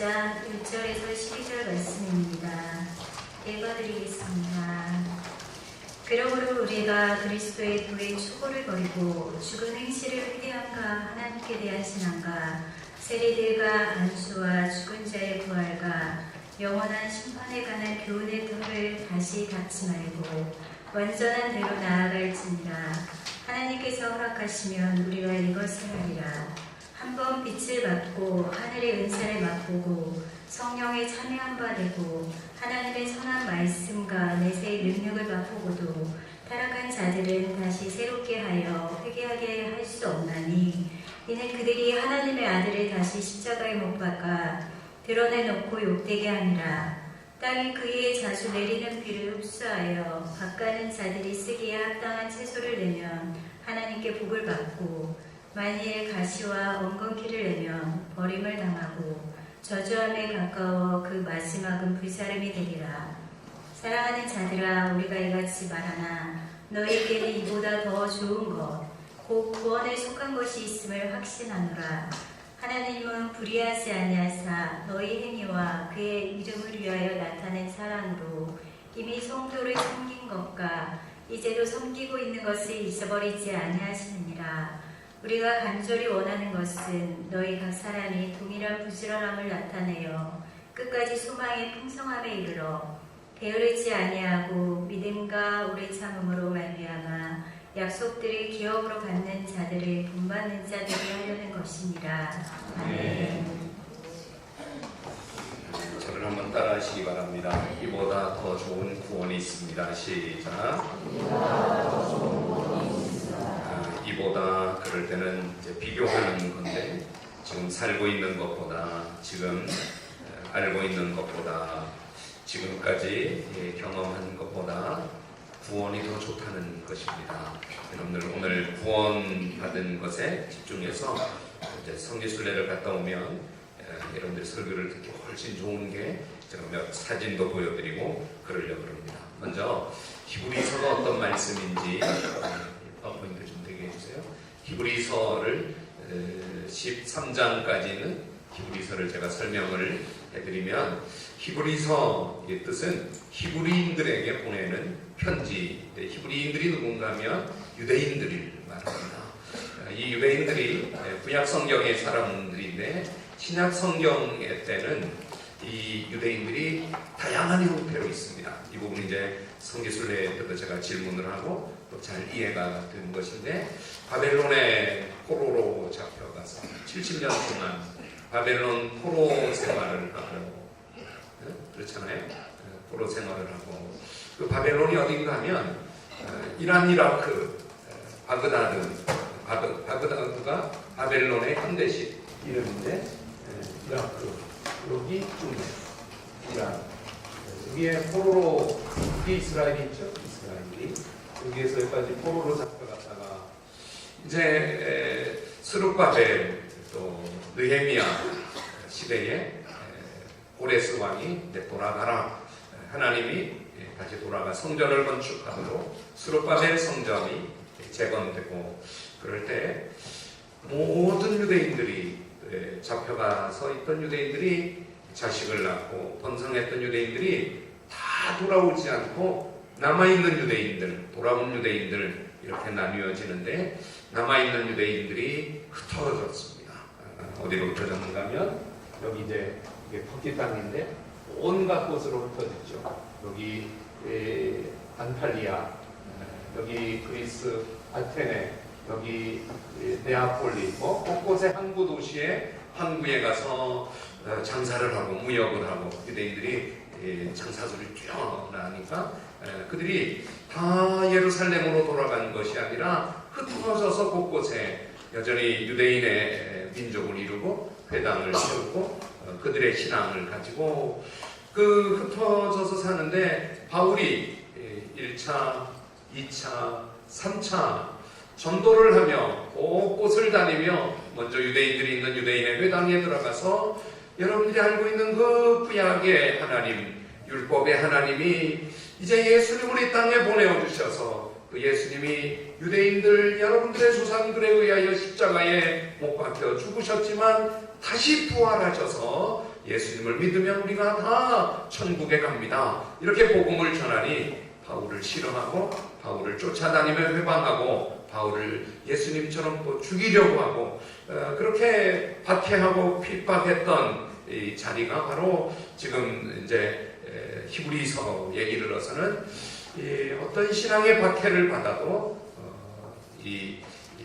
6장 1절에서 12절 말씀입니다. 읽어드리겠습니다. 그러므로 우리가 그리스도의 도의 추고를 버리고 죽은 행실을 회개함과 하나님께 대한 신앙과 세리들과 안수와 죽은 자의 부활과 영원한 심판에 관한 교훈의 털을 다시 닫지 말고 완전한 대로 나아갈지니라. 하나님께서 허락하시면 우리가 이것을 하리라. 한번 빛을 받고 하늘의 은사를 맛보고 성령에 참여한 바 되고 하나님의 선한 말씀과 내세의 능력을 맛보고도 타락한 자들은 다시 새롭게 하여 회개하게 할 수 없나니, 이는 그들이 하나님의 아들을 다시 십자가에 못 박아 드러내놓고 욕되게 하니라. 땅이 그의 자주 내리는 비를 흡수하여 밭가는 자들이 쓰기에 합당한 채소를 내면 하나님께 복을 받고, 만일 가시와 엉겅퀴를 내면 버림을 당하고 저주함에 가까워 그 마지막은 불사름이 되리라. 사랑하는 자들아, 우리가 이같이 말하나 너희에게는 이보다 더 좋은 것, 곧 구원에 속한 것이 있음을 확신하노라. 하나님은 불의하지 아니하사 너희 행위와 그의 이름을 위하여 나타낸 사랑으로 이미 성도를 섬긴 것과 이제도 섬기고 있는 것을 잊어버리지 아니하시느니라. 우리가 간절히 원하는 것은 너희 각 사람이 동일한 부지런함을 나타내어 끝까지 소망의 풍성함에 이르러 게으르지 아니하고 믿음과 오래 참음으로 말미암아 약속들을 기업으로 받는 자들을 본받는 자들이 하려는 것이니라. 아멘. 저를 한번 따라하시기 바랍니다. 이보다 더 좋은 구원이 있습니다. 시작. 이보다, 그럴 때는 이제 비교하는 건데, 지금 살고 있는 것보다, 지금 알고 있는 것보다, 지금까지 경험한 것보다 구원이 더 좋다는 것입니다. 여러분들 오늘 구원받은 것에 집중해서 이제 성지순례를 갔다 오면 여러분들 설교를 듣기 훨씬 좋은 게, 제가 몇 사진도 보여드리고 그러려고 합니다. 먼저 히브리서가 어떤 말씀인지 파워포인트 좀 되게 해주세요. 히브리서를 13장까지는 히브리서를 제가 설명을 해드리면, 히브리서의 뜻은 히브리인들에게 보내는 편지. 히브리인들이 누군가 하면 유대인들을 말합니다. 이 유대인들이 구약 성경의 사람들인데, 신약 성경의 때는 이 유대인들이 다양한 형태로 있습니다. 이 부분 이제 성지순례 때도 제가 질문을 하고 또 잘 이해가 된 것인데, 바벨론의 포로로 잡혀가서 70년 동안 바벨론 포로 생활을 하고, 그렇잖아요. 포로 생활을 하고, 그 바벨론이 어딘가 하면 이란, 이라크, 바그다드가 바벨론의 현대식 이름인데, 이라크, 여기 중에 이란, 여기에 포로로, 여기 이스라엘이 있죠. 이스라엘이 여기에서 여기까지 포로로 잡혀갔다가 이제 스룹바벨 또 느헤미야 시대에 고레스 왕이 돌아가라, 하나님이 다시 돌아가 성전을 건축하도록 스룹바벨 성전이 재건되고, 그럴 때 모든 유대인들이 잡혀가서 있던 유대인들이 자식을 낳고 번성했던 유대인들이 다 돌아오지 않고 남아있는 유대인들, 돌아온 유대인들 이렇게 나뉘어지는데, 남아있는 유대인들이 흩어졌습니다. 어디로 흩어졌는가 하면 여기 이제 이게 터키 땅인데 온갖 곳으로 흩어졌죠. 여기 안탈리아, 여기 그리스 아테네, 여기 네아폴리, 곳곳에 항구 도시에 항구에 가서 장사를 하고 무역을 하고, 유대인들이 장사들이 뛰어나니까 그들이 다 예루살렘으로 돌아간 것이 아니라 흩어져서 곳곳에 여전히 유대인의 민족을 이루고 회당을 세우고 그들의 신앙을 가지고 그 흩어져서 사는데, 바울이 1차, 2차, 3차 전도를 하며 곳곳을 다니며 먼저 유대인들이 있는 유대인의 회당에 들어가서 여러분들이 알고 있는 그 구약의 하나님, 율법의 하나님이 이제 예수님을 이 땅에 보내주셔서 그 예수님이 유대인들, 여러분들의 조상들에 의하여 십자가에 못 박혀 죽으셨지만 다시 부활하셔서 예수님을 믿으면 우리가 다 천국에 갑니다. 이렇게 복음을 전하니 바울을 싫어하고 바울을 쫓아다니며 회방하고 바울을 예수님처럼 또 죽이려고 하고 그렇게 박해하고 핍박했던 이 자리가 바로 지금 이제 히브리서에 이르러서는 어떤 신앙의 박해를 받아도 이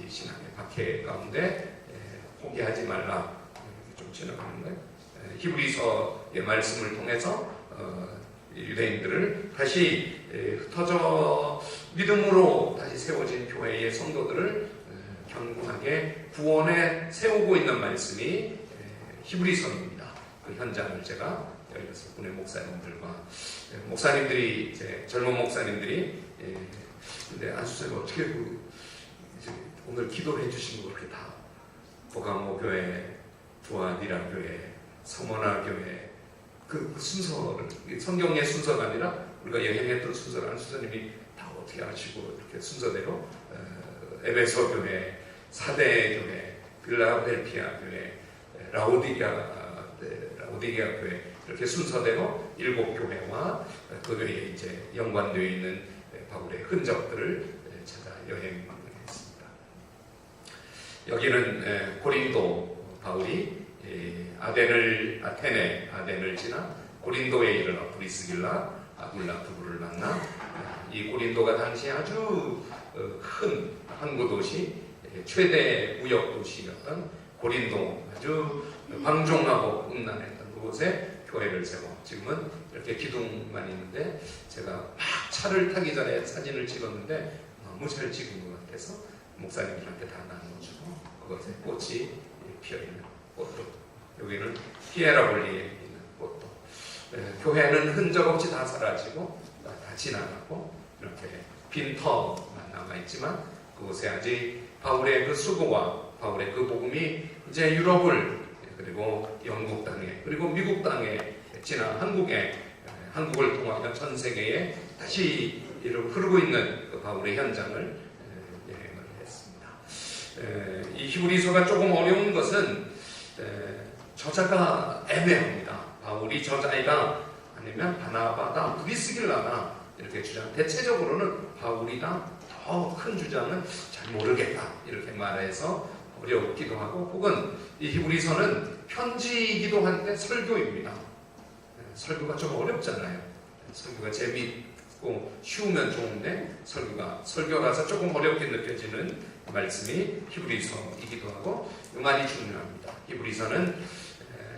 신앙의 박해 가운데 포기하지 말라. 좀 지나가는데 히브리서의 말씀을 통해서 유대인들을 다시 흩어져 믿음으로 다시 세워진 교회의 성도들을 견고하게 구원에 세우고 있는 말씀이 히브리서입니다. 그 현장을 제가 16분의 목사님들이 이제 젊은 목사님들이 근데 안수사님 어떻게 오늘 기도를 해주신 거 그렇게 다 보강모 교회, 두아디라 교회, 서머나 교회 그 순서를 성경의 순서가 아니라 우리가 여행했던 순서를 안수사님이 다 어떻게 아시고 이렇게 순서대로 에베소 교회, 사대 교회, 빌라델피아 교회, 라오디게아 교회 이렇게 순서대로 7교회와 그 교회에 이제 연관되어 있는 바울의 흔적들을 찾아 여행했습니다. 여기는 고린도 바울이 아테네를 지나 고린도에 이르러 브리스길라 아굴라 부부를 만나 이 고린도가 당시 아주 큰 항구 도시 최대 무역 도시였던 고린도 아주 방종하고 음란했던 그곳에 교회를 세워 지금은 이렇게 기둥만 있는데 제가 막 차를 타기 전에 사진을 찍었는데 너무 잘 찍은 것 같아서 목사님들한테 다 나눠주고 그것에 꽃이 피어있는 꽃도 여기는 피에라볼리에 있는 꽃도 교회는 흔적 없이 다 사라지고 다 지나가고 이렇게 빈 터만 남아있지만 그곳에 아직 바울의 그 수고와 바울의 그 복음이 이제 유럽을 그리고 영국 땅에 그리고 미국 땅에 지나 한국을 통하여 전 세계에 다시 흐르고 있는 그 바울의 현장을 여행을 했습니다. 이 히브리서가 조금 어려운 것은 저자가 애매합니다. 바울이 저자이다 아니면 바나바다 브리스길라다 이렇게 주장. 대체적으로는 바울이다. 더 큰 주장은 잘 모르겠다 이렇게 말해서 어렵기도 하고 혹은 이 히브리서는 편지이기도 한데 설교입니다. 설교가 좀 어렵잖아요. 설교가 재미있고 쉬우면 좋은데 설교라서 조금 어렵게 느껴지는 말씀이 히브리서이기도 하고 이 말이 중요합니다. 히브리서는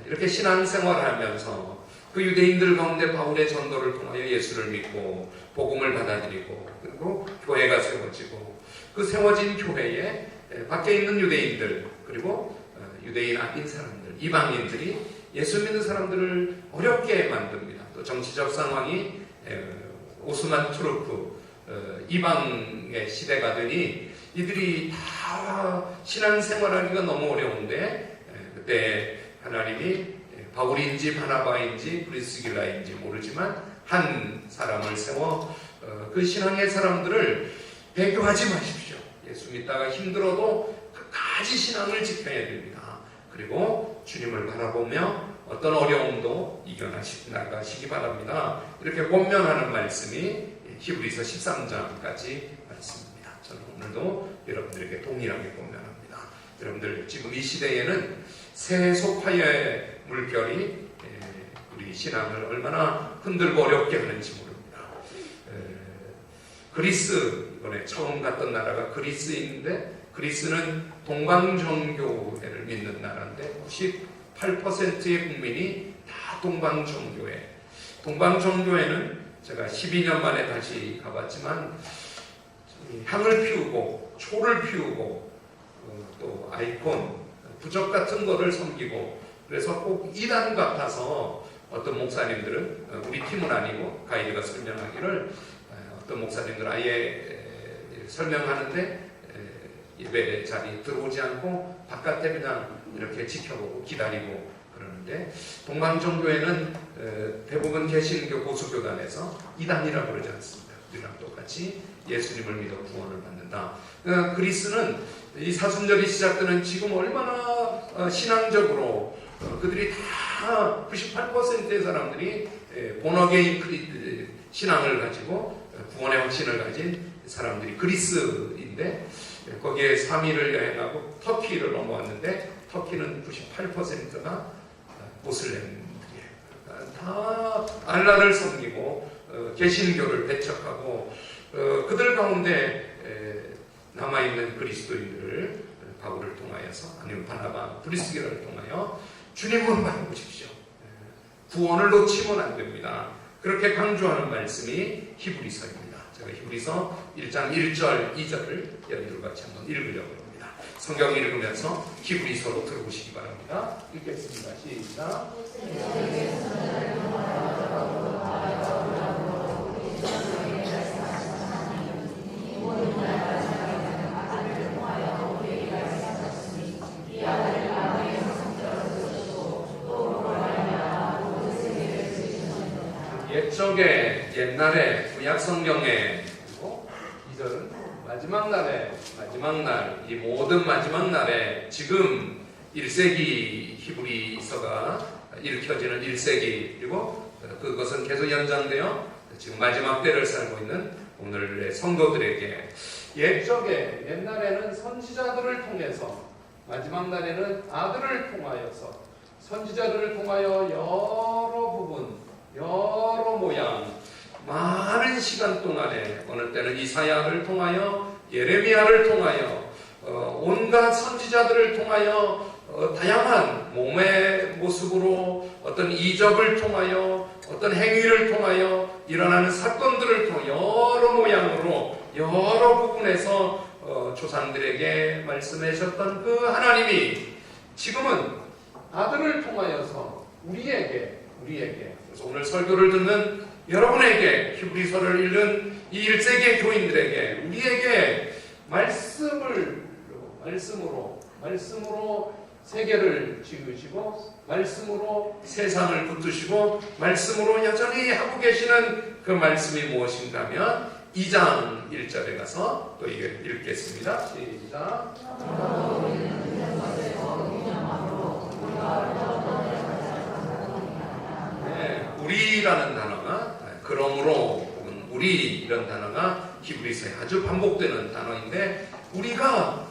이렇게 신앙생활을 하면서 그 유대인들 가운데 바울의 전도를 통하여 예수를 믿고 복음을 받아들이고 그리고 교회가 세워지고 그 세워진 교회에 밖에 있는 유대인들 그리고 유대인 아닌 사람들 이방인들이 예수 믿는 사람들을 어렵게 만듭니다. 또 정치적 상황이 오스만 투르크 이방의 시대가 되니 이들이 다 신앙생활하기가 너무 어려운데 그때 하나님이 바울인지 바나바인지 브리스길라인지 모르지만 한 사람을 세워 그 신앙의 사람들을 배교하지 마십시오. 예수 믿다가 힘들어도 끝까지 신앙을 지켜야 됩니다. 그리고 주님을 바라보며 어떤 어려움도 이겨나가시기 바랍니다. 이렇게 권면하는 말씀이 히브리서 13장까지 말씀입니다. 저는 오늘도 여러분들에게 동일하게 권면합니다. 여러분들 지금 이 시대에는 세속화의 물결이 우리 신앙을 얼마나 흔들고 어렵게 하는지 모릅니다. 그리스 이번에 처음 갔던 나라가 그리스인데 그리스는 동방정교회를 믿는 나라인데 98%의 국민이 다 동방정교회. 동방정교회는 제가 12년 만에 다시 가봤지만 향을 피우고 초를 피우고 또 아이콘 부적 같은 거를 섬기고 그래서 꼭 이단 같아서 어떤 목사님들은 우리 팀은 아니고 가이드가 설명하기를 어떤 목사님들 아예 설명하는데 예배 자리 들어오지 않고 바깥에 그냥 이렇게 지켜보고 기다리고 그러는데 동방정교회는 대부분 개신교 보수교단에서 이단이라고 그러지 않습니다. 우리랑 똑같이 예수님을 믿어 구원을 받는다. 그리스는 이 사순절이 시작되는 지금 얼마나 신앙적으로 그들이 다 다 98%의 사람들이 본어게인 신앙을 가지고 구원의 확신을 가진 사람들이 그리스인데, 거기에 3일을 여행하고 터키를 넘어왔는데 터키는 98%가 모슬렘들이에요. 다 알라를 섬기고 개신교를 배척하고 그들 가운데 남아있는 그리스도인들을 바울을 통하여서, 아니면 바나바, 브리스기라를 통하여 주님을 바라보십시오. 구원을 놓치면 안 됩니다. 그렇게 강조하는 말씀이 히브리서입니다. 제가 히브리서 1장 1절, 2절을 여러분들 같이 한번 읽으려고 합니다. 성경 읽으면서 히브리서로 들어보시기 바랍니다. 읽겠습니다. 시작. 옛날에 구약 성경에, 그리고 2절은 마지막 날, 이 모든 마지막 날에 지금 1세기 히브리서가 일으켜지는 1세기, 그리고 그것은 계속 연장되어 지금 마지막 때를 살고 있는 오늘의 성도들에게, 옛날에는 선지자들을 통해서, 마지막 날에는 아들을 통하여서, 선지자들을 통하여 여러 부분, 여러 모양, 많은 시간 동안에, 어느 때는 이사야를 통하여, 예레미야를 통하여, 온갖 선지자들을 통하여 다양한 몸의 모습으로, 어떤 이적을 통하여, 어떤 행위를 통하여, 일어나는 사건들을 통하여 여러 모양으로, 여러 부분에서 조상들에게 말씀하셨던 그 하나님이 지금은 아들을 통하여서 우리에게, 그래서 오늘 설교를 듣는 여러분에게, 히브리서를 읽는 이 1세기의 교인들에게, 우리에게 말씀으로 세계를 지으시고, 말씀으로 세상을 붙드시고, 말씀으로 여전히 하고 계시는 그 말씀이 무엇인가 하면 2장 1절에 가서 또 읽겠습니다. 시작. 우리라는 단어가, 그러므로 혹은 우리, 이런 단어가 히브리서에 아주 반복되는 단어인데, 우리가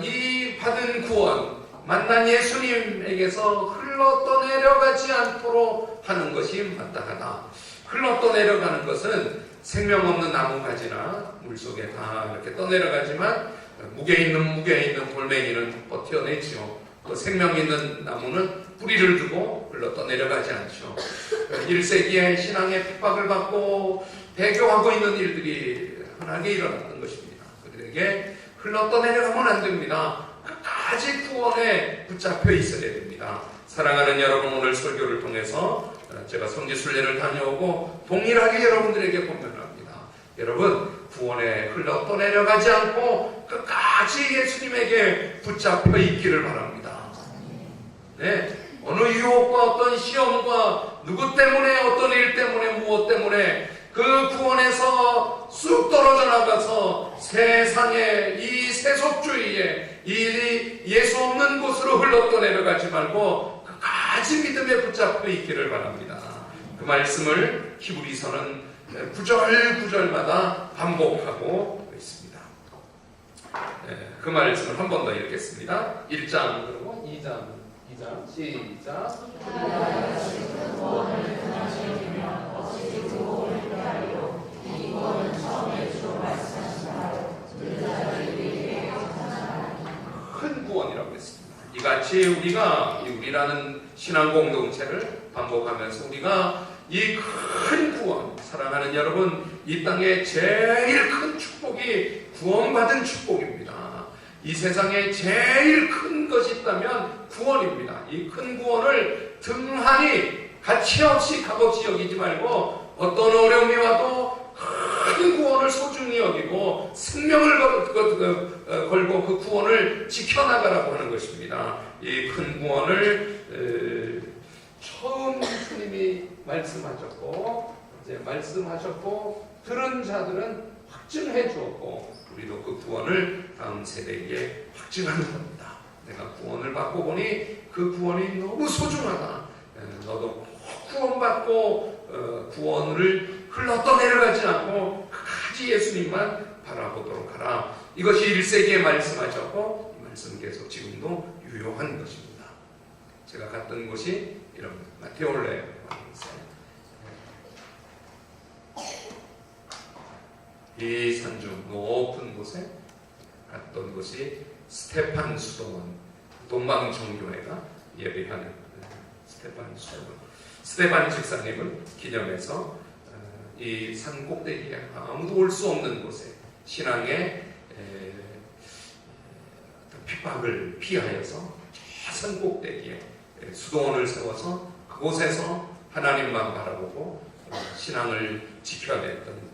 이 받은 구원, 만난 예수님에게서 흘러 떠내려가지 않도록 하는 것이 마땅하다. 흘러 떠내려가는 것은 생명 없는 나무가지나 물속에 다 이렇게 떠내려가지만, 무게 있는 돌멩이는 버텨내지요. 또 생명 있는 나무는 뿌리를 두고 흘러 떠내려가지 않죠. 1세기에 신앙의 핍박을 받고 배교하고 있는 일들이 흔하게 일어났던 것입니다. 그들에게 흘러 떠내려가면 안 됩니다. 끝까지 구원에 붙잡혀 있어야 됩니다. 사랑하는 여러분, 오늘 설교를 통해서 제가 성지순례를 다녀오고 동일하게 여러분들에게 권면합니다. 여러분, 구원에 흘러 떠내려가지 않고 끝까지 예수님에게 붙잡혀 있기를 바랍니다. 네, 어느 유혹과 어떤 시험과 누구 때문에, 어떤 일 때문에, 무엇 때문에 그 구원에서 쑥 떨어져 나가서 세상의 이 세속주의에, 이 예수 없는 곳으로 흘러 떠내려가지 말고 끝까지 믿음에 붙잡혀 있기를 바랍니다. 그 말씀을 히브리서는 구절마다 반복하고 있습니다. 그 말씀을 한 번 더 읽겠습니다. 1장, 그리고 2장 시작. 큰 구원이라고 했습니다. 이같이 우리라는 신앙 공동체를 반복하면서 우리가 이 큰 구원, 사랑하는 여러분, 이 땅의 제일 큰 축복이 구원받은 축복입니다. 이 세상에 제일 큰 것이 있다면 구원입니다. 이 큰 구원을 등한히 가치없이 값없이 여기지 말고, 어떤 어려움이 와도 큰 구원을 소중히 여기고 생명을 걸고 그 구원을 지켜나가라고 하는 것입니다. 이 큰 구원을 처음 주님이 말씀하셨고, 이제 말씀하셨고 들은 자들은 확증해 주었고, 우리도 그 구원을 다음 세대에게 확증하는 겁니다. 내가 구원을 받고 보니 그 구원이 너무 소중하다. 너도 구원받고 구원을 흘러 떠내려가지 않고 끝까지 예수님만 바라보도록 하라. 이것이 1세기에 말씀하셨고 이 말씀은 계속 지금도 유효한 것입니다. 제가 갔던 곳이 이런 마테올레 이 산중 높은 곳에 갔던 곳이 스테판 수도원 동방정교회가 예배하는 스테판 수도원 스테판 집사님을 기념해서 이 산 꼭대기에 아무도 올 수 없는 곳에 신앙의 핍박을 피하여서 저 산 꼭대기에 수도원을 세워서 그곳에서 하나님만 바라보고 신앙을 지켜냈던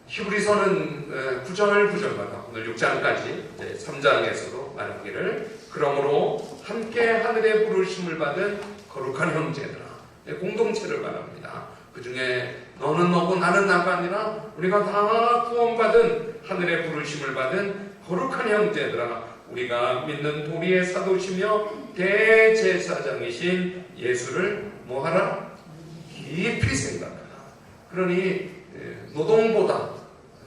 히브리서는 구절마다 오늘 6장까지 3장에서도 말하기를 그러므로 함께 하늘의 부르심을 받은 거룩한 형제들아 공동체를 말합니다. 그 중에 너는 너고 나는 나가 아니라 우리가 다 구원받은 하늘의 부르심을 받은 거룩한 형제들아 우리가 믿는 도리의 사도시며 대제사장이신 예수를 뭐하라? 깊이 생각하라. 그러니 노동보다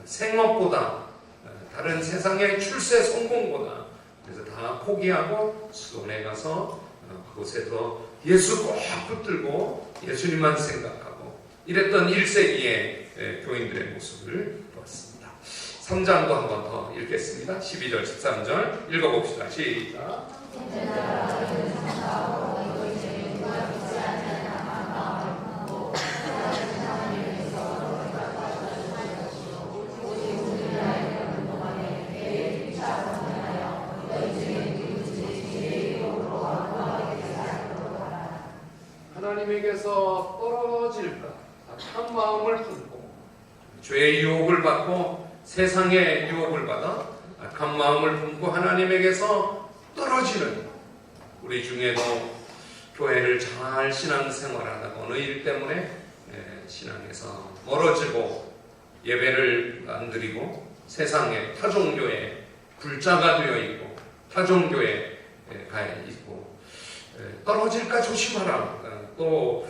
생업보다 다른 세상의 출세 성공보다 그래서 다 포기하고 수도원에 가서 그곳에서 예수 꼭 붙들고 예수님만 생각하고 이랬던 1세기의 교인들의 모습을 보았습니다. 3장도 한 번 더 읽겠습니다. 12절 13절 읽어봅시다. 시작. 하나님에게서 떨어질까 악한 마음을 품고 죄의 유혹을 받고 세상의 유혹을 받아 악한 마음을 품고 하나님에게서 떨어지는 우리 중에도 교회를 잘 신앙생활하다가 어느 일 때문에 신앙에서 멀어지고 예배를 안 드리고 세상에 타종교에 불자가 되어 있고 타종교에 가 있고 떨어질까 조심하라. 또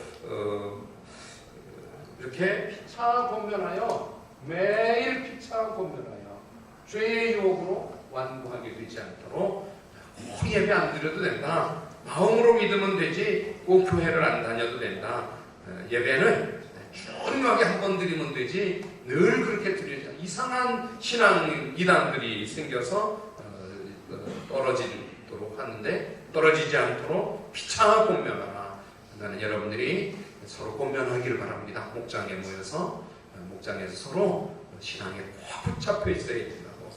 이렇게 피차 권면하여 매일 피차 권면하여 죄의 유혹으로 완고하게 되지 않도록 꼭 예배 안 드려도 된다. 마음으로 믿으면 되지 꼭 교회를 안 다녀도 된다. 예배는 중요하게 한 번 드리면 되지 늘 그렇게 드리자. 이상한 신앙 이단들이 생겨서 떨어지도록 하는데 떨어지지 않도록 피차 권면하라. 나는 여러분들이 서로 권면하기를 바랍니다. 목장에 모여서 목장에서 서로 신앙에 꽉 붙잡혀 있어야 된다고.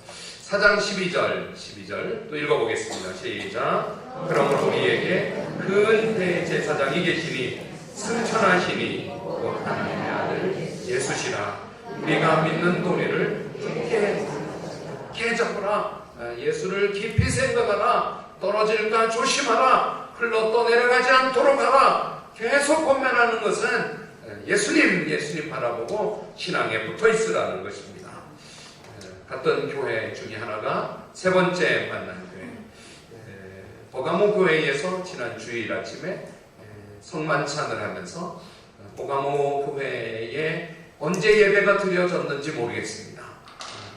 4장 12절 또 읽어보겠습니다. 시작. 그러므로 우리에게 큰 대제사장이 계시니 승천하시니 곧 하나님의 아들 예수시라. 우리가 믿는 도리를 깊게 잡으라. 예수를 깊이 생각하라. 떨어질까 조심하라. 흘러 떠내려가지 않도록 하라. 계속 권면하는 것은 예수님 바라보고 신앙에 붙어 있으라는 것입니다. 갔던 교회 중에 하나가 세 번째 만난 교회 버가모 교회에서 지난 주일 아침에 성만찬을 하면서 버가모 교회에 언제 예배가 드려졌는지 모르겠습니다.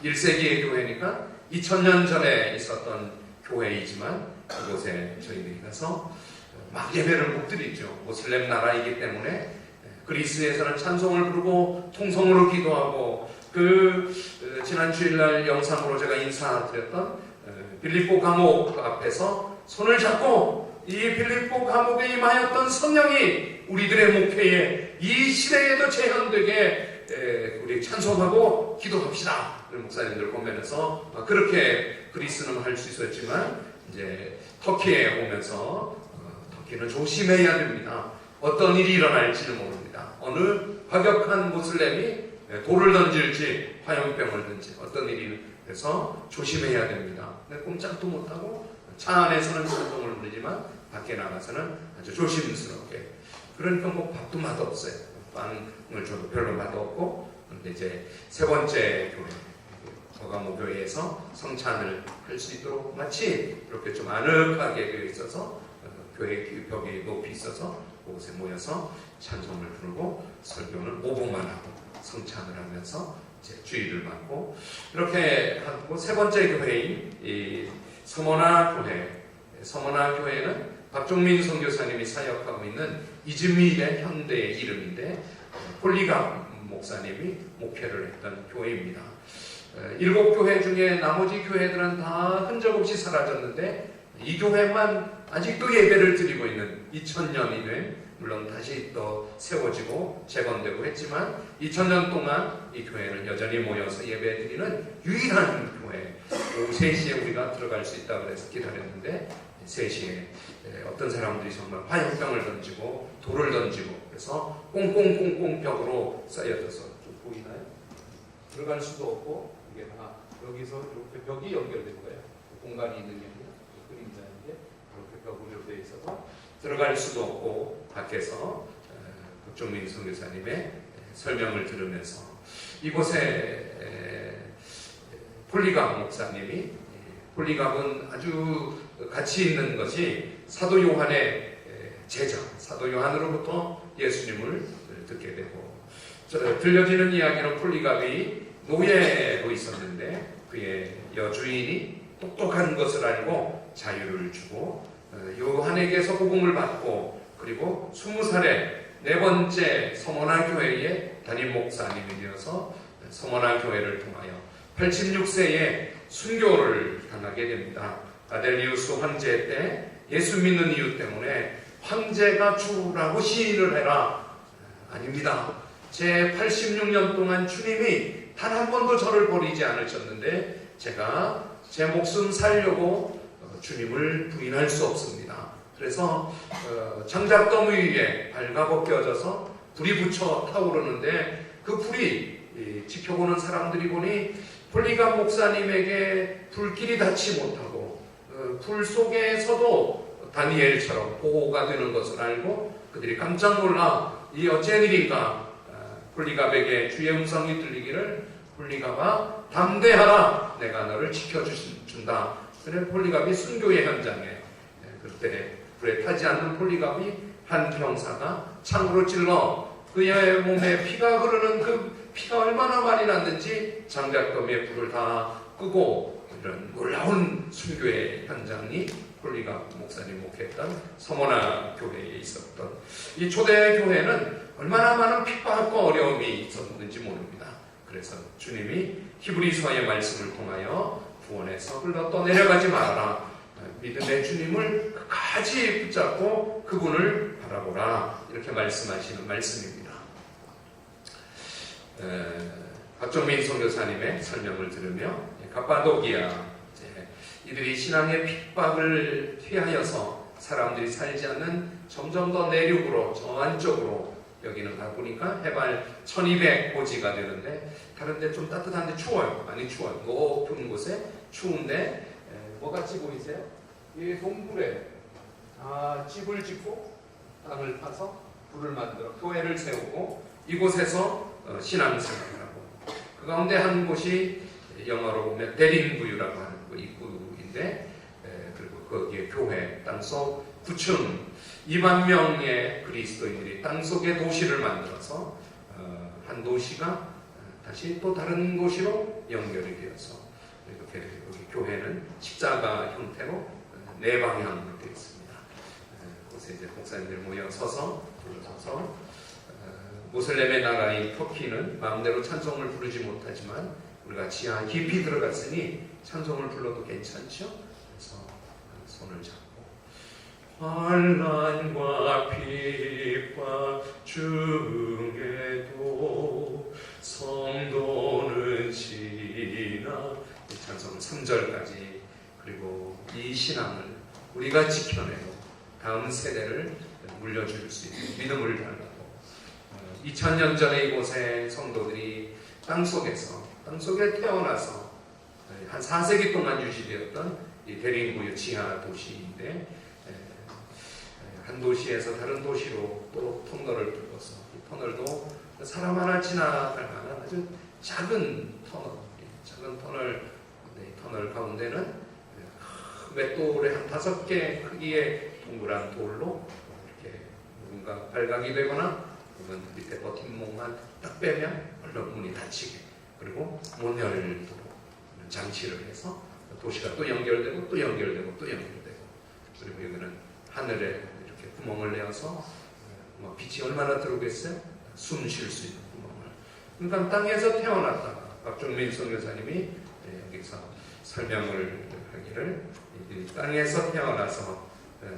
1세기의 교회니까 2000년 전에 있었던 교회이지만 그곳에 저희들이 가서 막 예배를 못 드리죠. 모슬렘 나라이기 때문에 그리스에서는 찬송을 부르고 통성으로 기도하고 지난 주일날 영상으로 제가 인사드렸던 빌립보 감옥 앞에서 손을 잡고 이 빌립보 감옥에 임하였던 성령이 우리들의 목회에 이 시대에도 재현되게 우리 찬송하고 기도합시다. 목사님들 보면서 그렇게 그리스는 할 수 있었지만 이제 터키에 오면서 터키는 조심해야 됩니다. 어떤 일이 일어날지는 모릅니다. 어느 과격한 모슬렘이 돌을 던질지 화염병을 던질지 어떤 일이 돼서 조심해야 됩니다. 꼼짝도 못하고 차 안에서는 찬송을 부르지만 밖에 나가서는 아주 조심스럽게. 그러니까 뭐 밥도 맛없어요. 빵을 줘도 별로 맛없고. 그런데 이제 세 번째 교회 버가모 교회에서 성찬을 할 수 있도록 마치 이렇게 좀 아늑하게 되어 있어서 교회 벽이 높이 있어서 그곳에 모여서 찬송을 부르고 설교는 5분만 하고 성찬을 하면서 이제 주의를 받고 이렇게 하고 세 번째 교회인 이 서머나 교회. 서머나 교회는 박종민 선교사님이 사역하고 있는 이즈미일의 현대의 이름인데 폴리감 목사님이 목회를 했던 교회입니다. 7교회 중에 나머지 교회들은 다 흔적 없이 사라졌는데 이 교회만 아직도 예배를 드리고 있는 2000년이 된, 물론 다시 또 세워지고 재건되고 했지만 2000년 동안 이 교회는 여전히 모여서 예배 드리는 유일한 교회. 오후 3시에 우리가 들어갈 수 있다고 해서 기다렸는데 3시에 어떤 사람들이 정말 화염병을 던지고 돌을 던지고 그래서 꽁꽁꽁꽁 벽으로 쌓여져서 좀 보이나요? 들어갈 수도 없고 이게 다 여기서 이렇게 벽이 연결된 거예요. 공간이 있는 게 아니라 그림자인데 이렇게 벽으로 되어 있어서 들어갈 수도 없고 밖에서 박종민 선교사님의 설명을 들으면서 이곳에 폴리갑 목사님이 폴리갑은 아주 가치 있는 것이 사도 요한의 제자, 사도 요한으로부터 예수님을 듣게 되고 들려지는 이야기는 폴리갑이 노예로 있었는데 그의 여주인이 똑똑한 것을 알고 자유를 주고 요한에게서 복음을 받고 그리고 20살에 네 번째 서머나 교회의 담임 목사님이 되어서 서머나 교회를 통하여 86세에 순교를 당하게 됩니다. 아델리우스 황제 때 예수 믿는 이유 때문에 황제가 죽으라고 시인을 해라. 아닙니다. 제 86년 동안 주님이 단 한 번도 저를 버리지 않으셨는데 제가 제 목숨 살려고 주님을 부인할 수 없습니다. 그래서 장작더미 위에 발가벗겨져서 불이 붙여 타오르는데 그 불이 지켜보는 사람들이 보니 폴리갑 목사님에게 불길이 닿지 못하고 불 속에서도 다니엘처럼 보호가 되는 것을 알고 그들이 깜짝 놀라 이 어찌한 일인가. 폴리갑에게 주의 음성이 들리기를 폴리갑아 담대하라 내가 너를 지켜준다. 그래 폴리갑이 순교의 현장에 그때 불에 타지 않는 폴리갑이 한 병사가 창으로 찔러 그의 몸에 피가 흐르는 그 피가 얼마나 많이 났는지 장작더미에 불을 다 끄고 이런 놀라운 순교의 현장이 폴리갑 목사님 목회했던 서머나 교회에 있었던 이 초대 교회는 얼마나 많은 핍박과 어려움이 있었는지 모릅니다. 그래서 주님이 히브리서의 말씀을 통하여 구원에서 흘러 떠내려가지 말아라. 믿음의 주님을 끝까지 붙잡고 그분을 바라보라. 이렇게 말씀하시는 말씀입니다. 박종민 선교사님의 설명을 들으며 가파도기아 이들이 신앙의 핍박을 피하여서 사람들이 살지 않는 점점 더 내륙으로 저 안쪽으로 여기는 가보니까 해발 1200고지가 되는데 다른 데 좀 따뜻한데 추워요. 많이 추워요. 높은 곳에 추운데 뭐같이 보이세요? 이 동굴에 집을 짓고 땅을 파서 불을 만들어 교회를 세우고 이곳에서 신앙생활을 하고 그 가운데 한 곳이 영어로 보면 대림구유라고 하는 그 입구인데 그리고 거기에 교회 땅속 9층 2만 명의 그리스도인들이 땅속에 도시를 만들어서 한 도시가 다시 또 다른 도시로 연결이 되어서 이렇게 여기 교회는 십자가 형태로 네 방향으로 되어 있습니다. 그곳에 이제 목사님들 모여 서서 불러서서 모슬렘의 나라인 터키는 마음대로 찬송을 부르지 못하지만 우리가 지하 깊이 들어갔으니 찬송을 불러도 괜찮죠? 그래서 손을 잡고 환난과 핍박 중에도 성도는 지나 이 찬송을 3절까지 그리고 이 신앙을 우리가 지켜내고 다음 세대를 물려줄 수 있는 믿음을 달라고 2000년 전에 이곳에 성도들이 땅속에 태어나서 한 4세기 동안 유지되었던 이 대림구유 지하 도시인데 한 도시에서 다른 도시로 또 터널을 뚫어서 이 터널도 사람 하나 지나갈 만한 아주 작은 터널 가운데는 맷돌의 한 5개 크기의 동그란 돌로 이렇게 누군가 발각이 되거나 혹은 밑에 버팀목만 딱 빼면 얼른 문이 닫히게, 그리고 못 열도록 장치를 해서 도시가 또 연결되고 또 연결되고 또 연결되고, 그리고 여기는 하늘에 이렇게 구멍을 내어서 빛이 얼마나 들어오겠어요? 숨 쉴 수 있는 구멍을. 그러니까 땅에서 태어났다가 박종민 선교사님이 여기서 설명을 하기를, 땅에서 태어나서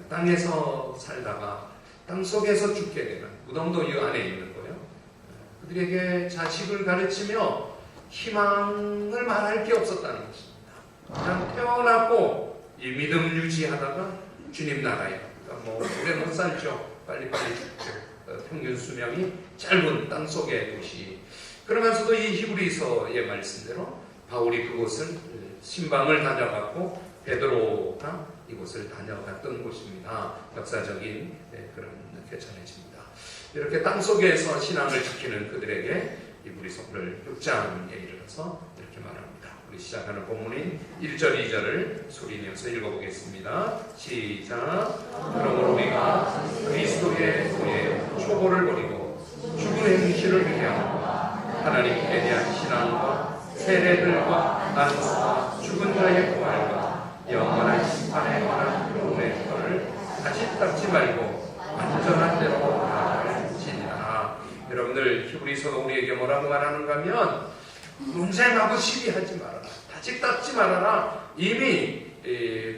땅에서 살다가 땅속에서 죽게 되는, 무덤도 이 안에 있는 거예요. 그들에게 자식을 가르치며 희망을 말할 게 없었다는 것입니다. 그냥 태어났고 이 믿음 유지하다가 주님 나라에, 그러니까 뭐 오래 못 살죠. 빨리빨리 죽죠. 평균 수명이 짧은 땅속의 도시. 그러면서도 이 히브리서의 말씀대로 바울이 그곳을 신방을 다녀갔고 베드로가 이곳을 다녀갔던 곳입니다. 역사적인 그런 게 전해집니다. 이렇게 땅속에서 신앙을 지키는 그들에게 히브리서 오늘 6장에 이르러서 이렇게 말합니다. 우리 시작하는 본문인 1절 2절을 소리내어서 읽어보겠습니다. 시작. 그러므로 우리가 그리스도의 도에 초보를 버리고 죽은 행실을 회개하고 하나님께 대한 신앙과 세례들과 안수와 죽은 자의 부활과 영원한 심판에 관한 교훈의 터를 다시 닦지 말고 완전한 대로 나아갈지니라. 여러분들 히브리서가 우리에게 뭐라고 말하는가 하면 논쟁하고 시비하지 말아라, 다직 닦지 말아라. 이미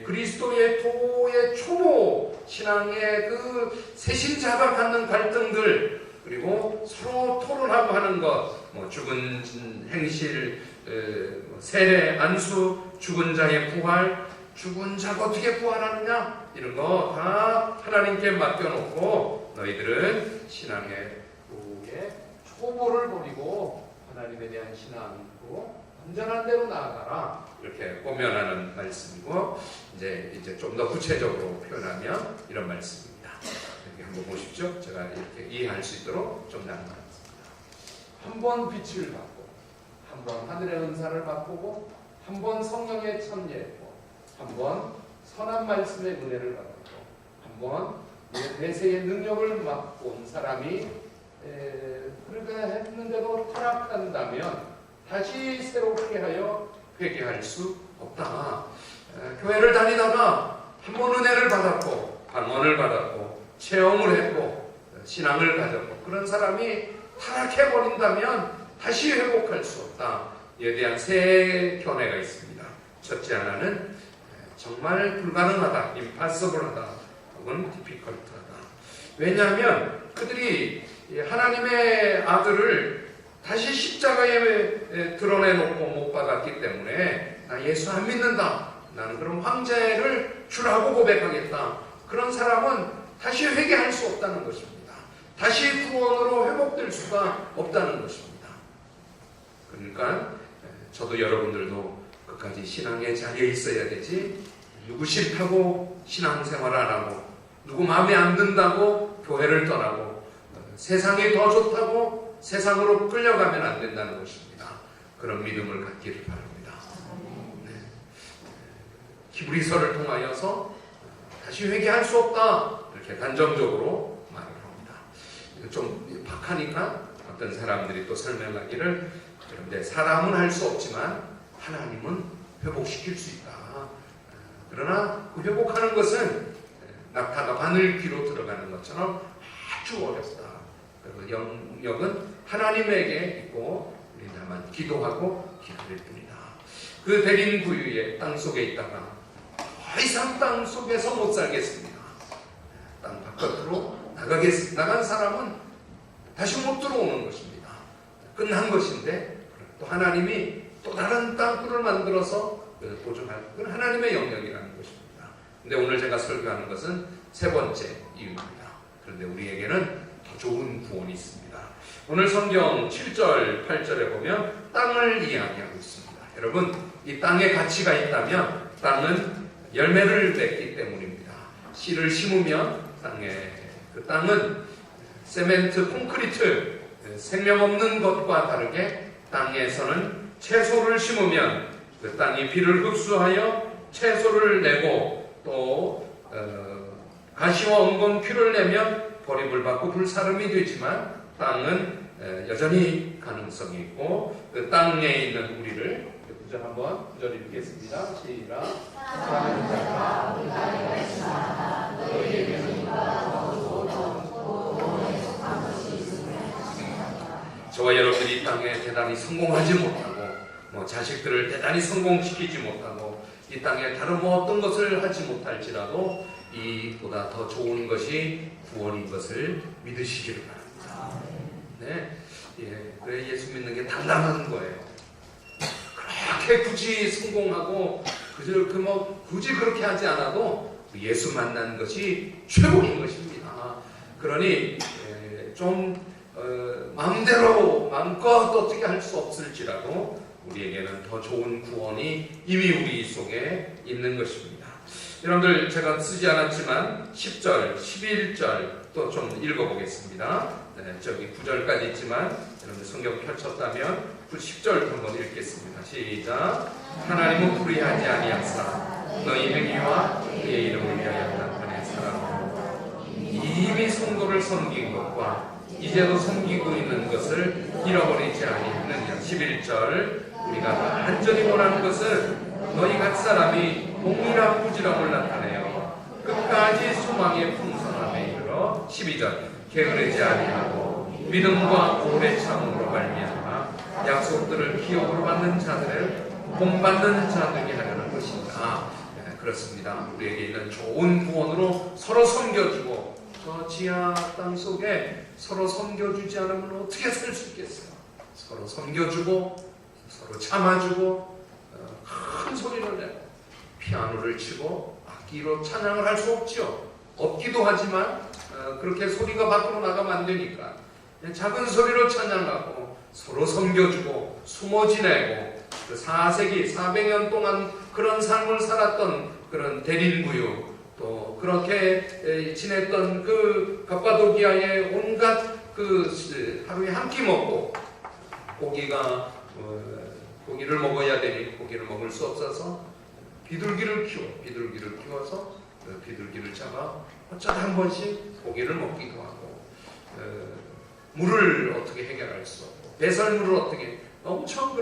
그리스도의 도의 초보 신앙의 그 새신자가 갖는 갈등들, 그리고 서로 토론하고 하는 것, 죽은 행실, 세례, 안수, 죽은 자의 부활, 죽은 자가 어떻게 부활하느냐, 이런 거 다 하나님께 맡겨놓고 너희들은 신앙의 도의 초보를 버리고 하나님에 대한 신앙으로 완전한 대로 나아가라. 이렇게 고면하는 말씀이고, 이제 좀 더 구체적으로 표현하면 이런 말씀입니다. 여기 한번 보십시오. 제가 이렇게 이해할 수 있도록 좀 나누겠습니다. 한 번 빛을 받고, 한 번 하늘의 은사를 맛보고, 한 번 성령의 참여했고, 한 번 선한 말씀의 은혜를 받았고, 한 번 내세의 능력을 맛본 사람이 그렇게 했는데도 타락한다면 다시 새롭게 하여 회개할 수 없다. 교회를 다니다가 한 번 은혜를 받았고 방언을 받았고 체험을 했고 신앙을 가졌고 그런 사람이 타락해버린다면 다시 회복할 수 없다. 이에 대한 세 견해가 있습니다. 첫째 하나는 정말 불가능하다, impossible하다, 혹은 difficult하다. 왜냐하면 그들이 하나님의 아들을 다시 십자가에 드러내놓고 못 박았기 때문에 나 예수 안 믿는다, 나는 그럼 황제를 주라고 고백하겠다. 그런 사람은 다시 회개할 수 없다는 것입니다. 다시 구원으로 회복될 수가 없다는 것입니다. 그러니까 저도 여러분들도 끝까지 신앙의 자리에 있어야 되지, 누구 싫다고 신앙생활 안 하고, 누구 마음에 안 든다고 교회를 떠나고, 세상이 더 좋다고 세상으로 끌려가면 안 된다는 것입니다. 그런 믿음을 갖기를 바랍니다. 네. 히브리서를 통하여서 다시 회개할 수 없다, 이렇게 단정적으로 말을 합니다. 좀 박하니까 어떤 사람들이 또 설명하기를, 그런데 사람은 할 수 없지만 하나님은 회복시킬 수 있다. 그러나 그 회복하는 것은 낙타가 바늘귀로 들어가는 것처럼 아주 어렵다. 그리고 영역은 하나님에게 있고 우리는 다만 기도하고 기다릴 뿐이다. 그 대린 부유의 땅속에 있다가 더 이상 땅속에서 못 살겠습니다. 땅 바깥으로 나간 사람은 다시 못 들어오는 것입니다. 끝난 것인데 또 하나님이 또 다른 땅굴을 만들어서 보존할, 그건 하나님의 영역이라는 것입니다. 근데 오늘 제가 설교하는 것은 세 번째 이유입니다. 그런데 우리에게는 더 좋은 구원이 있습니다. 오늘 성경 7절, 8절에 보면 땅을 이야기하고 있습니다. 여러분, 이 땅에 가치가 있다면 땅은 열매를 맺기 때문입니다. 씨를 심으면 그 땅은 세멘트, 콘크리트, 생명 없는 것과 다르게 땅에서는 채소를 심으면 그 땅이 비를 흡수하여 채소를 내고 또 가시와 엉겅 피를 내면 버림을 받고 불사름이 되지만 땅은 여전히 가능성이 있고 그 땅에 있는 우리를 구절 한번 구절 읽겠습니다. 시작. 사랑하는 자가 우리가 이것이나 너희에게 저와 여러분들이 이 땅에 대단히 성공하지 못하고 자식들을 대단히 성공시키지 못하고 이 땅에 다른 어떤 것을 하지 못할지라도 이보다 더 좋은 것이 구원인 것을 믿으시기를 바랍니다. 네, 그래 예수 믿는 게 당당한 거예요. 그렇게 굳이 성공하고 굳이 그렇게 하지 않아도 예수 만난 것이 최고인 것입니다. 그러니 좀 마음껏 어떻게 할 수 없을지라도 우리에게는 더 좋은 구원이 이미 우리 속에 있는 것입니다. 여러분들 제가 쓰지 않았지만 10절, 11절 또 좀 읽어보겠습니다. 네, 저기 9절까지 있지만 여러분들 성경 펼쳤다면 10절 한번 읽겠습니다. 시작. 하나님은 불의하지 아니하사 너희 행위와 그의 이름을 위하여 나타낸 사람으로 이미 성도를 섬긴 것과 이제도 섬기고 있는 것을 잃어버리지 아니하느냐. 11절 우리가 간절히 원하는 것은 너희 각 사람이 동일한 부지런을 나타내어 끝까지 소망의 풍성함에 이르러 12절 게으르지 아니하고 믿음과 오래 참음으로 말미암아 약속들을 기업으로 받는 자들을 본받는 자들이 하려는 것입니다. 네, 그렇습니다. 우리에게 있는 좋은 구원으로 서로 섬겨주고 저 지하 땅 속에 서로 섬겨주지 않으면 어떻게 살 수 있겠어요? 서로 섬겨주고 서로 참아주고 큰 소리를 내고 피아노를 치고 악기로 찬양을 할 수 없죠. 없기도 하지만 그렇게 소리가 밖으로 나가면 안 되니까 작은 소리로 찬양하고 서로 섬겨주고 숨어 지내고 그 4세기 400년 동안 그런 삶을 살았던 그런 대린구유 또 그렇게 지냈던 그 갑바도기아의 온갖 그 하루에 한 끼 먹고 고기를 먹어야 되니 고기를 먹을 수 없어서 비둘기를 키워서 비둘기를 잡아 어쩌다 한 번씩 고기를 먹기도 하고 물을 어떻게 해결할 수 없고 배설물을 어떻게 엄청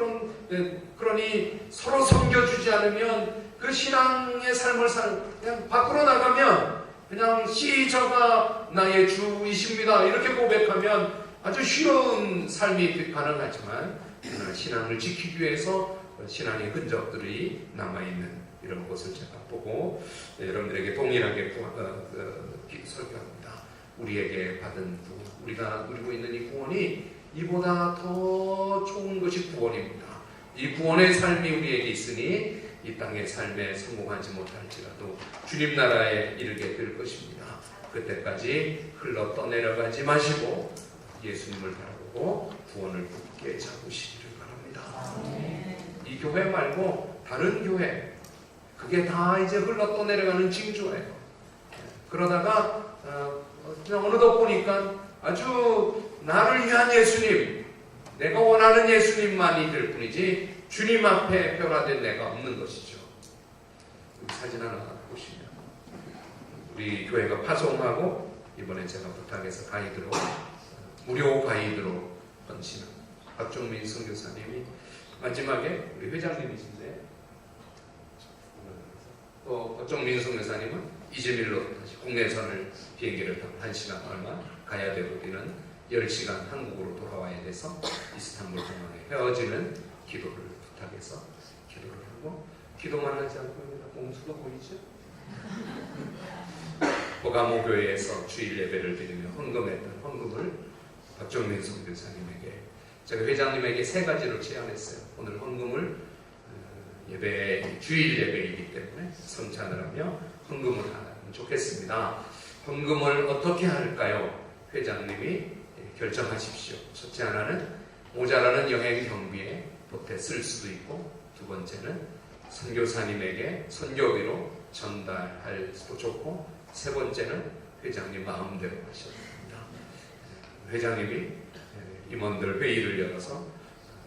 그러니 서로 섬겨주지 않으면 그 신앙의 삶을 그냥 밖으로 나가면 그냥 저가 나의 주이십니다 이렇게 고백하면 아주 쉬운 삶이 가능하지만 신앙을 지키기 위해서 신앙의 흔적들이 남아있는 이런 것을 제가 보고 여러분들에게 동일하게 설교합니다. 우리에게 받은 구원, 우리가 누리고 있는 이 구원이 이보다 더 좋은 것이 구원입니다. 이 구원의 삶이 우리에게 있으니 이 땅의 삶에 성공하지 못할지라도 주님 나라에 이르게 될 것입니다. 그때까지 흘러 떠내려가지 마시고 예수님을 바라보고 구원을 굳게 잡으시기를 바랍니다. 이 교회 말고 다른 교회 그게 다 이제 흘러 떠내려가는 징조예요. 그러다가 그냥 어느덧 보니까 아주 나를 위한 예수님, 내가 원하는 예수님만이 될 뿐이지 주님 앞에 변화된 내가 없는 것이죠. 여기 사진 하나 보시면 우리 교회가 파송하고 이번에 제가 부탁해서 가이드로 무료 가이드로 헌신한 박종민 선교사님이 마지막에 우리 회장님이신데 또 박종민 선교사님은 이즈밀로 다시 국내선을 비행기를 타고 1시간 얼마 가야 되고 우리는 10시간 한국으로 돌아와야 돼서 이스탄불 공항에 헤어지는 기도를 부탁해서 기도를 하고 기도만 하지 않고 몸수가 보이죠? 버가모 교회에서 주일 예배를 드리며 헌금했던 헌금을 박종민 선교사님에게 제가 회장님에게 3가지로 제안했어요. 오늘 헌금을 주일 예배이기 때문에 성찬을 하며 헌금을 하면 좋겠습니다. 헌금을 어떻게 할까요? 회장님이 결정하십시오. 첫째 하나는 모자라는 여행 경비에 보태 쓸 수도 있고 두 번째는 선교사님에게 선교비로 전달할 수도 좋고 세 번째는 회장님 마음대로 하셔야 됩니다. 회장님이 임원들 회의를 열어서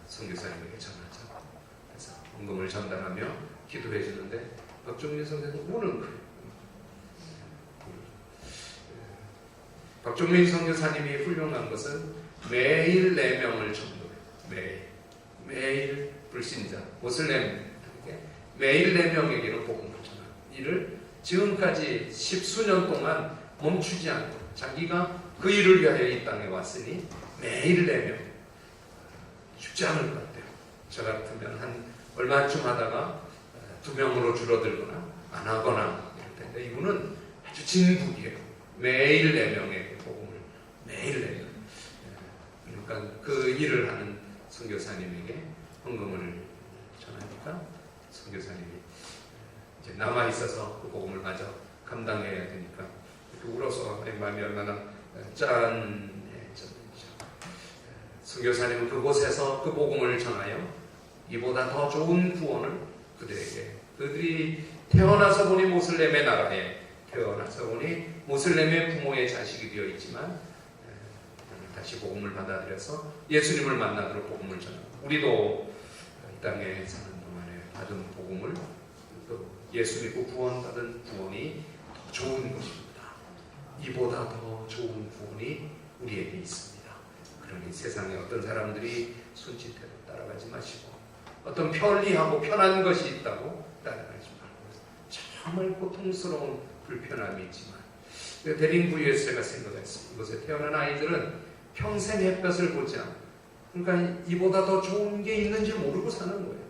선교사님에게 전하자고 그래서 헌금을 전달하며 기도해 주는데 박종민 선생님 우는 거예요. 박종민 선교사님이 훌륭한 것은 매일 4명을 전도해요. 매일 불신자, 모슬렘 매일 4명에게는 복음을 전하는 일을 지금까지 10수년 동안 멈추지 않고 자기가 그 일을 위하여 이 땅에 왔으니 매일 4명 쉽지 않을 것 같아요. 저 같으면 한 얼마쯤 하다가 2명으로 줄어들거나 안 하거나 이럴 텐데 이분은 아주 진국이에요. 매일 4명에게 복음을 매일 4명. 그러니까 그 일을 하는 선교사님에게 헌금을 전하니까 선교사님이 이제 남아 있어서 그 복음을 마저 감당해야 되니까 이렇게 울어서 마음이 얼마나 짠해졌는지. 선교사님은 그곳에서 그 복음을 전하여 이보다 더 좋은 구원을 그들에게, 그들이 태어나서 보니 모슬렘의 나라에 태어나서 보니 모슬렘의 부모의 자식이 되어 있지만 다시 복음을 받아들여서 예수님을 만나도록 복음을 전하고, 우리도 이 땅에 사는 동안에 받은 복음을 또 예수 믿고 구원받은 구원이 더 좋은 것입니다. 이보다 더 좋은 구원이 우리에게 있습니다. 그러니 세상에 어떤 사람들이 손짓해도 따라가지 마시고, 어떤 편리하고 편한 것이 있다고 따라가지 말고, 정말 고통스러운 불편함이 있지만 대림부유에서 제가 생각했습니다. 이곳에 태어난 아이들은 평생 햇볕을 보지 않고, 그러니까 이보다 더 좋은 게 있는지 모르고 사는 거예요.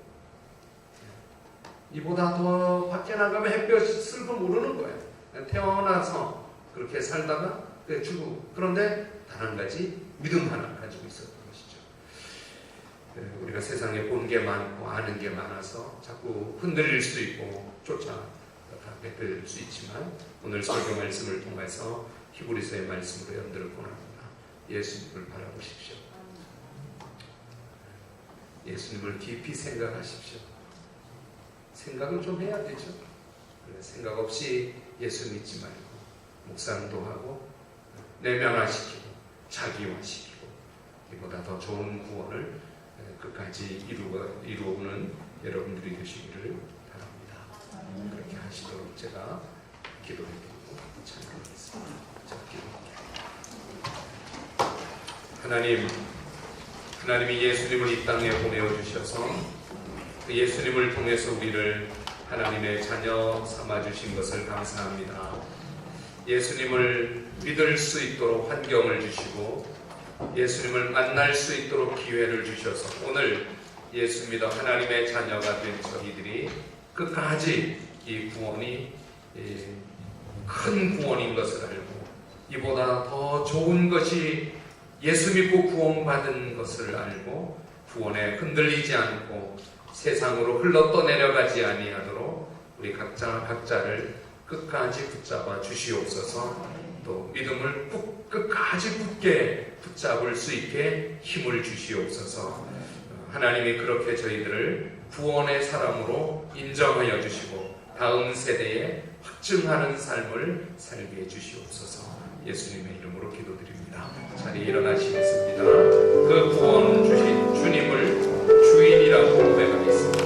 이보다 더 밖에 나가면 햇볕을 모르는 거예요. 태어나서 그렇게 살다가 죽고, 그런데 단 한 가지 믿음 하나 가지고 있었던 것이죠. 우리가 세상에 본 게 많고 아는 게 많아서 자꾸 흔들릴 수 있고 쫓아갈 수 있지만, 오늘 설교 말씀을 통해서 히브리서의 말씀으로 연들을 권합니다. 예수님을 바라보십시오. 예수님을 깊이 생각하십시오. 생각을 좀 해야 되죠. 생각 없이 예수 믿지 말고 묵상도 하고 내면화시키고 자기화시키고 이보다 더 좋은 구원을 끝까지 이루는 여러분들이 되시기를 바랍니다. 그렇게 하시도록 제가 기도해드리고 찬양하겠습니다. 자, 기도할게요. 하나님이 예수님을 이 땅에 보내주셔서 그 예수님을 통해서 우리를 하나님의 자녀 삼아주신 것을 감사합니다. 예수님을 믿을 수 있도록 환경을 주시고 예수님을 만날 수 있도록 기회를 주셔서 오늘 예수 믿어 하나님의 자녀가 된 저희들이 끝까지 이 구원이 큰 구원인 것을 알고 이보다 더 좋은 것이 예수 믿고 구원받은 것을 알고 구원에 흔들리지 않고 세상으로 흘러 떠내려가지 아니하도록 우리 각자를 끝까지 붙잡아 주시옵소서. 또 믿음을 끝까지 굳게 붙잡을 수 있게 힘을 주시옵소서. 하나님이 그렇게 저희들을 구원의 사람으로 인정하여 주시고 다음 세대에 확증하는 삶을 살게 해주시옵소서. 예수님의 이름으로 기도드립니다. 자리에 일어나시겠습니다. 그 구원 주신 주님을 주인이라고 고백하겠습니다.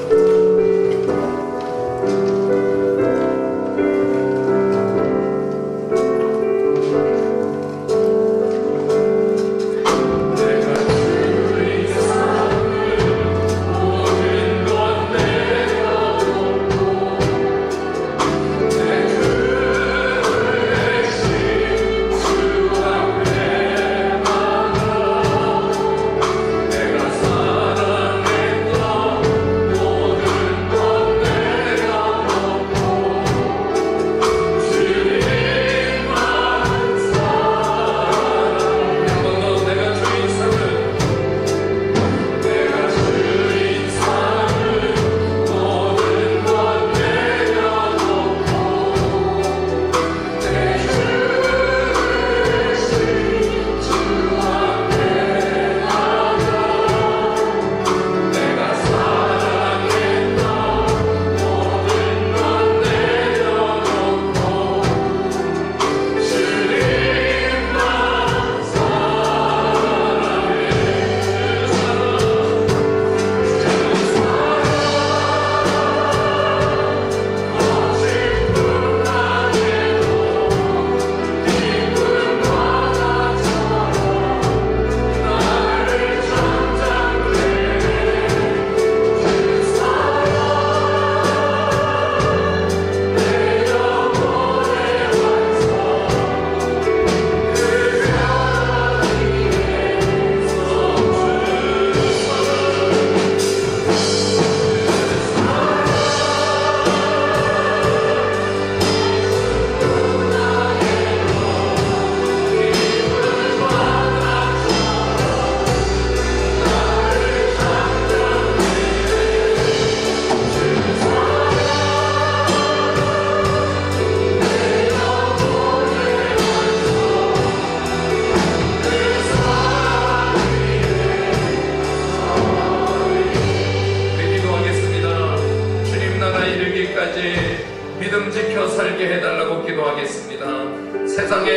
이르기까지 믿음 지켜 살게 해달라고 기도하겠습니다. 세상에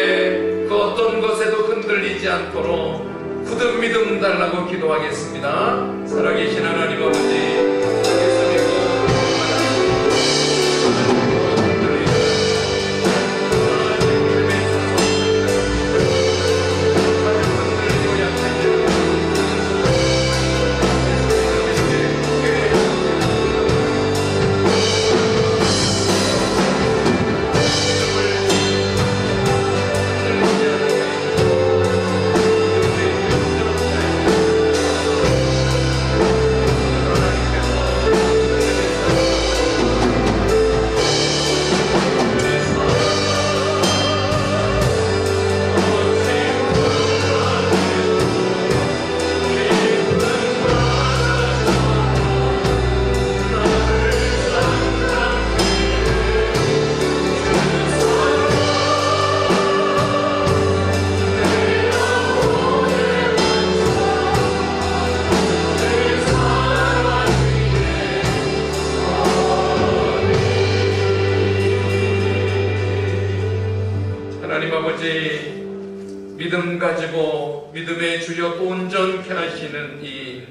그 어떤 것에도 흔들리지 않도록 굳은 믿음 달라고 기도하겠습니다. 살아계신 하나님 아버지, 믿음 가지고 믿음의 주여 또 온전케 하시는 이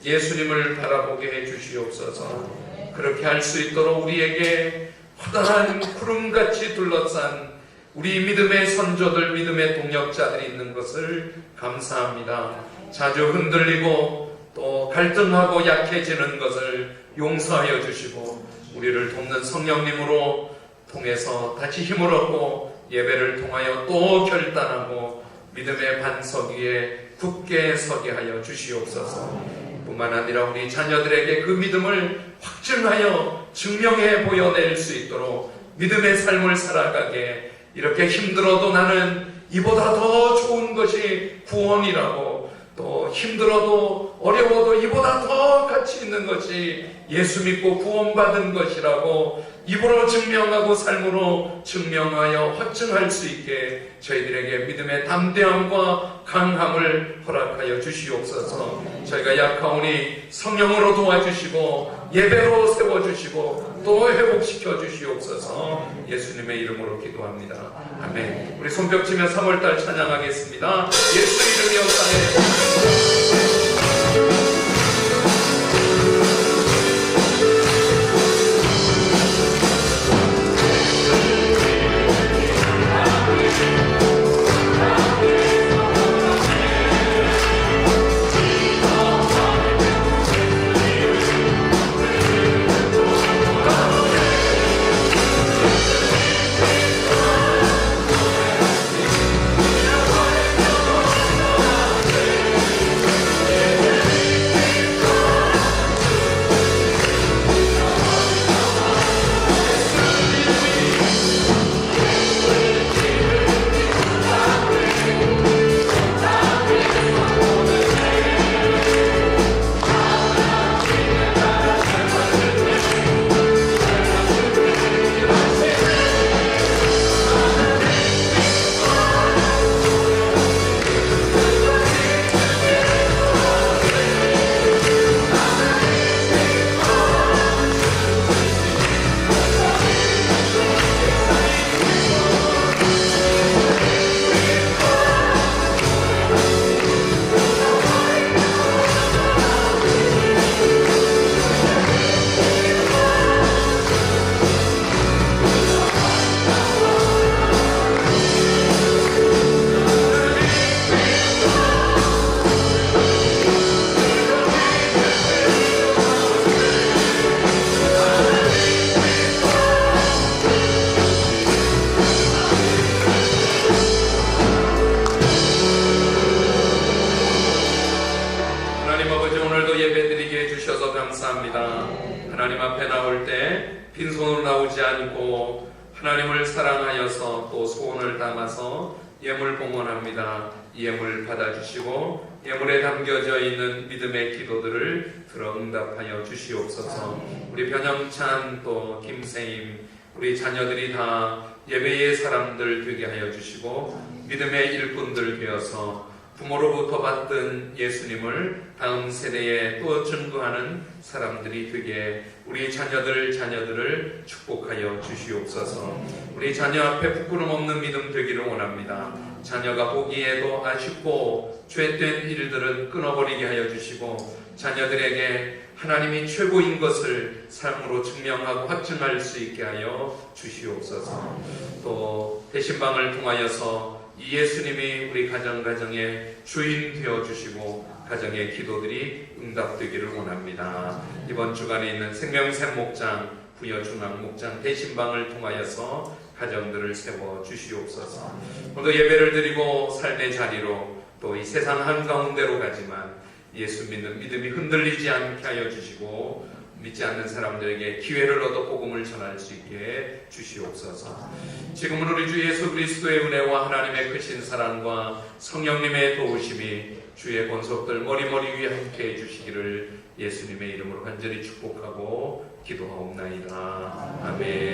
예수님을 바라보게 해 주시옵소서. 그렇게 할 수 있도록 우리에게 커다란 구름같이 둘러싼 우리 믿음의 선조들, 믿음의 동역자들이 있는 것을 감사합니다. 자주 흔들리고 또 갈등하고 약해지는 것을 용서하여 주시고 우리를 돕는 성령님으로 통해서 다시 힘을 얻고 예배를 통하여 또 결단하고 믿음의 반석 위에 굳게 서게 하여 주시옵소서. 뿐만 아니라 우리 자녀들에게 그 믿음을 확증하여 증명해 보여낼 수 있도록 믿음의 삶을 살아가게, 이렇게 힘들어도 나는 이보다 더 좋은 것이 구원이라고, 또 힘들어도 어려워도 이보다 더 가치 있는 것이 예수 믿고 구원받은 것이라고 입으로 증명하고 삶으로 증명하여 확증할 수 있게 저희들에게 믿음의 담대함과 강함을 허락하여 주시옵소서. 저희가 약하오니 성령으로 도와주시고 예배로 세워주시고 또 회복시켜 주시옵소서. 예수님의 이름으로 기도합니다. 아멘. 우리 손뼉 치며 3월달 찬양하겠습니다. 예수 이름이 역사해. 하나님 앞에 나올 때 빈손으로 나오지 않고 하나님을 사랑하여서 또 소원을 담아서 예물 봉헌합니다. 예물 받아주시고 예물에 담겨져 있는 믿음의 기도들을 들어 응답하여 주시옵소서. 우리 변영찬 또 김세임 우리 자녀들이 다 예배의 사람들 되게 하여 주시고 믿음의 일꾼들 되어서 부모로부터 받던 예수님을 다음 세대에 또 증거하는 사람들이 되게 우리 자녀들을 축복하여 주시옵소서. 우리 자녀 앞에 부끄럼 없는 믿음 되기를 원합니다. 자녀가 보기에도 아쉽고 죄된 일들은 끊어버리게 하여 주시고 자녀들에게 하나님이 최고인 것을 삶으로 증명하고 확증할 수 있게 하여 주시옵소서. 또 대신방을 통하여서 이 예수님이 우리 가정의 주인 되어주시고 가정의 기도들이 응답되기를 원합니다. 이번 주간에 있는 생명샘 목장, 부여중앙 목장 대신방을 통하여서 가정들을 세워주시옵소서. 오늘도 예배를 드리고 삶의 자리로 또 이 세상 한가운데로 가지만 예수 믿는 믿음이 흔들리지 않게 하여 주시고 믿지 않는 사람들에게 기회를 얻어 복음을 전할 수 있게 주시옵소서. 지금은 우리 주 예수 그리스도의 은혜와 하나님의 크신 사랑과 성령님의 도우심이 주의 권속들 머리머리 위에 함께 해주시기를 예수님의 이름으로 간절히 축복하고 기도하옵나이다. 아멘.